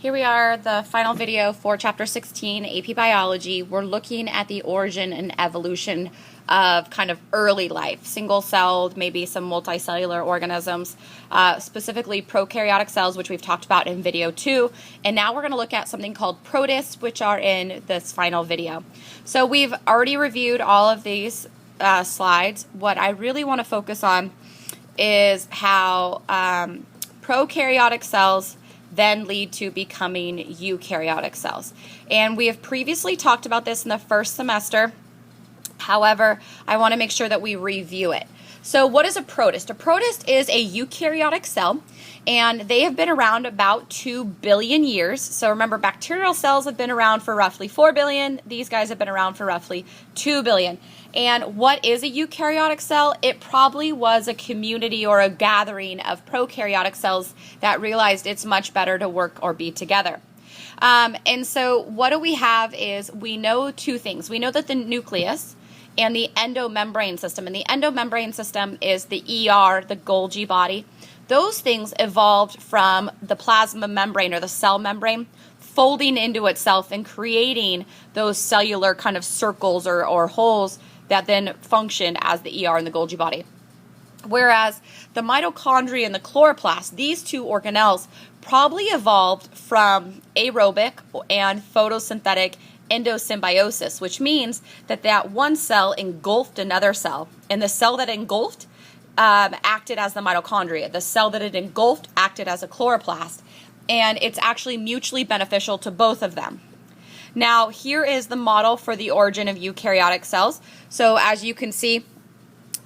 Here we are, the final video for Chapter 16, AP Biology. We're looking at the origin and evolution of kind of early life, single-celled, maybe some multicellular organisms, specifically prokaryotic cells, which we've talked about in video 2. And now we're going to look at something called protists, which are in this final video. So we've already reviewed all of these slides. What I really want to focus on is how prokaryotic cells then lead to becoming eukaryotic cells. And we have previously talked about this in the first semester. However, I want to make sure that we review it. So what is a protist? A protist is a eukaryotic cell, and they have been around about 2 billion years. So remember, bacterial cells have been around for roughly 4 billion. These guys have been around for roughly 2 billion. And what is a eukaryotic cell? It probably was a community or a gathering of prokaryotic cells that realized it's much better to work or be together. And so what do we have is we know two things. We know that the nucleus and the endomembrane system, and the endomembrane system is the ER, the Golgi body. Those things evolved from the plasma membrane or the cell membrane folding into itself and creating those cellular kind of circles or holes that then function as the ER and the Golgi body. Whereas the mitochondria and the chloroplast, these two organelles probably evolved from aerobic and photosynthetic endosymbiosis, which means that one cell engulfed another cell, and the cell that engulfed acted as the mitochondria. The cell that it engulfed acted as a chloroplast, and it's actually mutually beneficial to both of them. Now, here is the model for the origin of eukaryotic cells. So as you can see,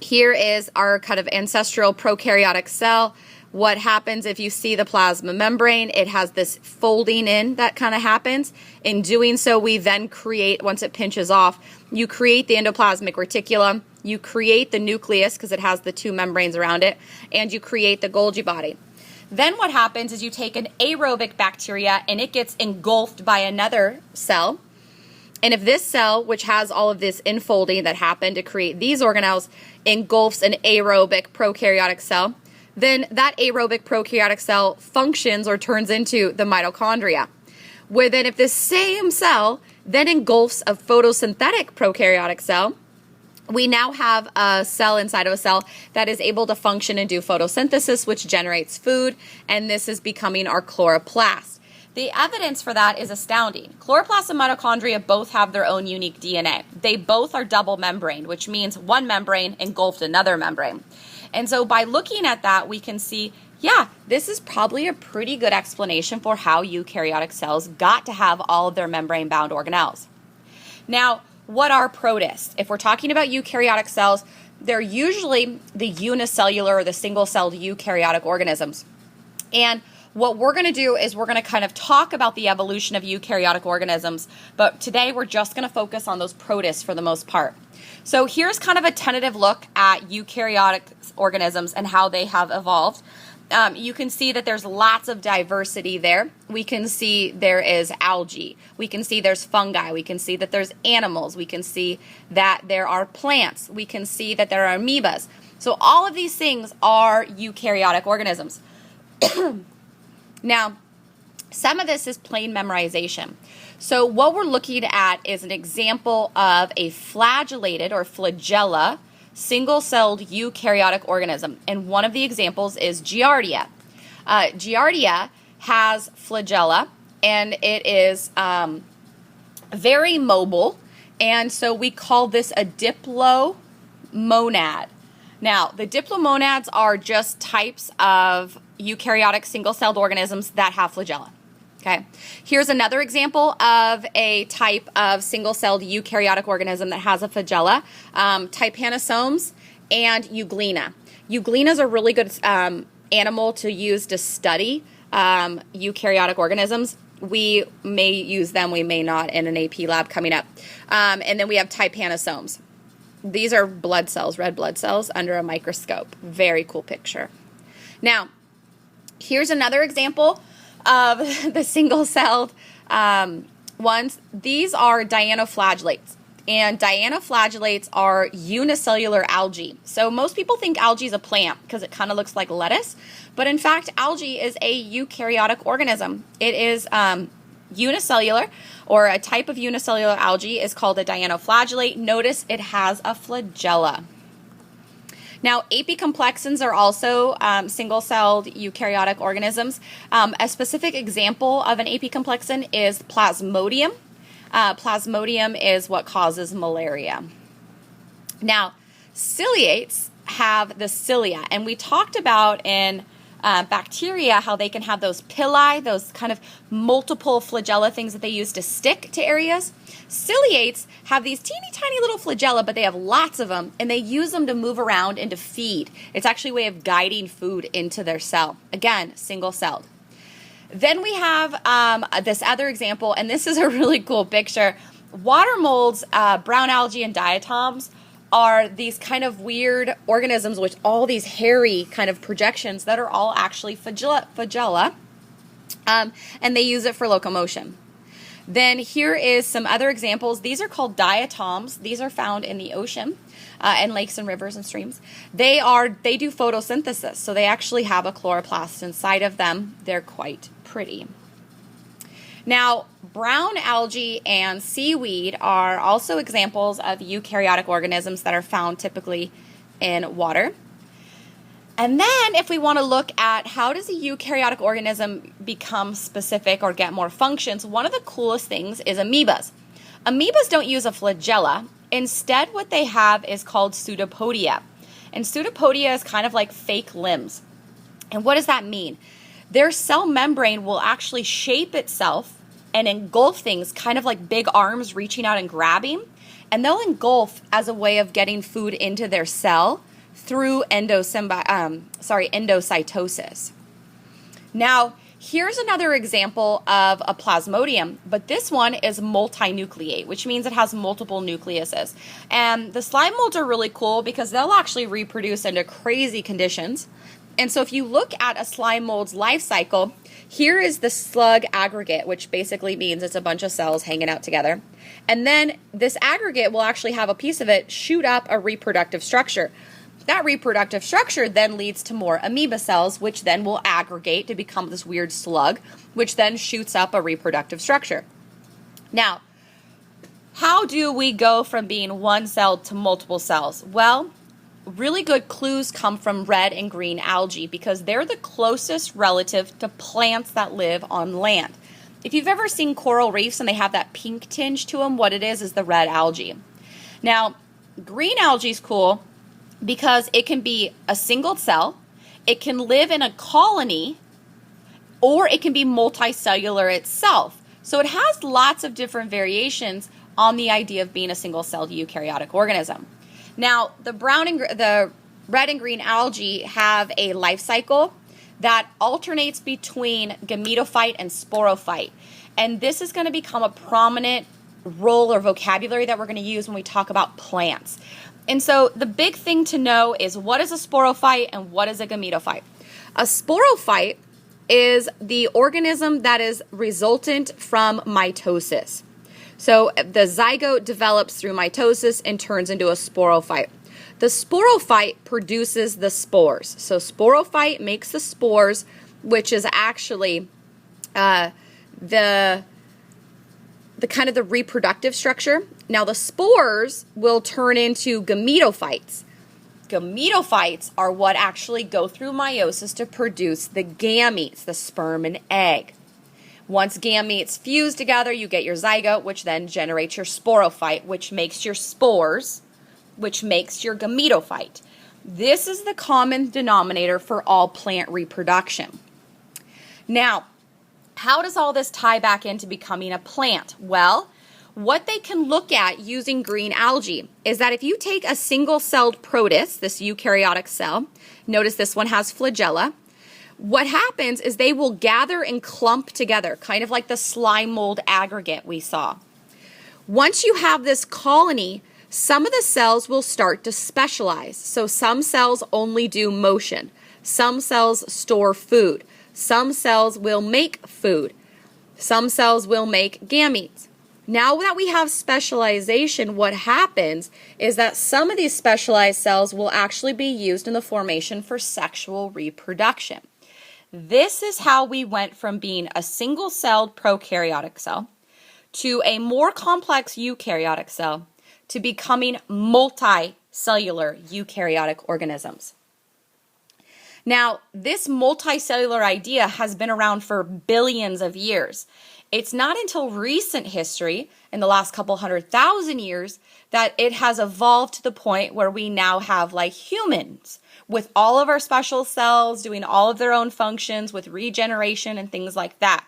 here is our kind of ancestral prokaryotic cell. What happens if you see the plasma membrane? It has this folding in that kind of happens. In doing so, we then create, once it pinches off, you create the endoplasmic reticulum, you create the nucleus because it has the two membranes around it, and you create the Golgi body. Then what happens is you take an aerobic bacteria and it gets engulfed by another cell. And if this cell, which has all of this infolding that happened to create these organelles, engulfs an aerobic prokaryotic cell, then that aerobic prokaryotic cell functions or turns into the mitochondria. Where then if this same cell then engulfs a photosynthetic prokaryotic cell, we now have a cell inside of a cell that is able to function and do photosynthesis, which generates food, and this is becoming our chloroplast. The evidence for that is astounding. Chloroplast and mitochondria both have their own unique DNA. They both are double membraned, which means one membrane engulfed another membrane. And so by looking at that, we can see, yeah, this is probably a pretty good explanation for how eukaryotic cells got to have all of their membrane-bound organelles. Now, what are protists? If we're talking about eukaryotic cells, they're usually the unicellular or the single-celled eukaryotic organisms. And what we're going to do is we're going to kind of talk about the evolution of eukaryotic organisms, but today we're just going to focus on those protists for the most part. So here's kind of a tentative look at eukaryotic organisms and how they have evolved. You can see that there's lots of diversity there. We can see there is algae. We can see there's fungi. We can see that there's animals. We can see that there are plants. We can see that there are amoebas. So all of these things are eukaryotic organisms. Now, some of this is plain memorization. So what we're looking at is an example of a flagellated or flagella single-celled eukaryotic organism. And one of the examples is Giardia. Giardia has flagella, and it is very mobile, and so we call this a diplomonad. Now, the diplomonads are just types of eukaryotic single-celled organisms that have flagella. Okay. Here's another example of a type of single-celled eukaryotic organism that has a flagella, trypanosomes and euglena. Euglenas are really good animal to use to study eukaryotic organisms. We may use them, we may not in an AP lab coming up. And then we have trypanosomes. These are blood cells, red blood cells under a microscope. Very cool picture. Now, here's another example of the single-celled ones. These are dinoflagellates. And dinoflagellates are unicellular algae. So most people think algae is a plant because it kind of looks like lettuce, but in fact, algae is a eukaryotic organism. It is unicellular, or a type of unicellular algae is called a dinoflagellate. Notice it has a flagella. Now, apicomplexans are also single-celled eukaryotic organisms. A specific example of an apicomplexan is Plasmodium. Plasmodium is what causes malaria. Now, ciliates have the cilia, and we talked about in bacteria how they can have those pili, those kind of multiple flagella things that they use to stick to areas. Ciliates have these teeny tiny little flagella, but they have lots of them, and they use them to move around and to feed. It's actually a way of guiding food into their cell. Again, single-celled. Then we have this other example, and this is a really cool picture. Water molds, brown algae, and diatoms are these kind of weird organisms with all these hairy kind of projections that are all actually flagella, and they use it for locomotion. Then here is some other examples. These are called diatoms. These are found in the ocean and lakes and rivers and streams. They do photosynthesis, so they actually have a chloroplast inside of them. They're quite pretty. Now, brown algae and seaweed are also examples of eukaryotic organisms that are found typically in water. And then if we want to look at how does a eukaryotic organism become specific or get more functions, one of the coolest things is amoebas. Amoebas don't use a flagella. Instead, what they have is called pseudopodia. And pseudopodia is kind of like fake limbs. And what does that mean? Their cell membrane will actually shape itself and engulf things, kind of like big arms reaching out and grabbing. And they'll engulf as a way of getting food into their cell through endocytosis. Now, here's another example of a plasmodium, but this one is multinucleate, which means it has multiple nucleuses. And the slime molds are really cool because they'll actually reproduce under crazy conditions. And so if you look at a slime mold's life cycle, here is the slug aggregate, which basically means it's a bunch of cells hanging out together. And then this aggregate will actually have a piece of it shoot up a reproductive structure. That reproductive structure then leads to more amoeba cells, which then will aggregate to become this weird slug, which then shoots up a reproductive structure. Now, how do we go from being one cell to multiple cells? Well, really good clues come from red and green algae because they're the closest relative to plants that live on land. If you've ever seen coral reefs and they have that pink tinge to them, what it is the red algae. Now, green algae is cool because it can be a single cell, it can live in a colony, or it can be multicellular itself. So it has lots of different variations on the idea of being a single-celled eukaryotic organism. Now, the red and green algae have a life cycle that alternates between gametophyte and sporophyte. And this is going to become a prominent role or vocabulary that we're going to use when we talk about plants. And so the big thing to know is what is a sporophyte and what is a gametophyte. A sporophyte is the organism that is resultant from mitosis. So the zygote develops through mitosis and turns into a sporophyte. The sporophyte produces the spores. So sporophyte makes the spores, which is actually the kind of the reproductive structure. Now the spores will turn into gametophytes. Gametophytes are what actually go through meiosis to produce the gametes, the sperm and egg. Once gametes fuse together, you get your zygote, which then generates your sporophyte, which makes your spores, which makes your gametophyte. This is the common denominator for all plant reproduction. Now, how does all this tie back into becoming a plant? Well, what they can look at using green algae is that if you take a single-celled protist, this eukaryotic cell, notice this one has flagella, what happens is they will gather and clump together, kind of like the slime mold aggregate we saw. Once you have this colony, some of the cells will start to specialize. So some cells only do motion. Some cells store food. Some cells will make food. Some cells will make gametes. Now that we have specialization, what happens is that some of these specialized cells will actually be used in the formation for sexual reproduction. This is how we went from being a single-celled prokaryotic cell to a more complex eukaryotic cell to becoming multicellular eukaryotic organisms. Now, this multicellular idea has been around for billions of years. It's not until recent history, in the last couple 100,000 years, that it has evolved to the point where we now have like humans with all of our special cells doing all of their own functions with regeneration and things like that.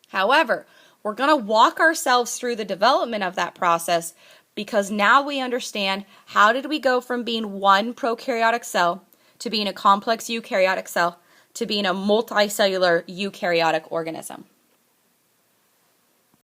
However, we're going to walk ourselves through the development of that process because now we understand how did we go from being one prokaryotic cell to being a complex eukaryotic cell to being a multicellular eukaryotic organism.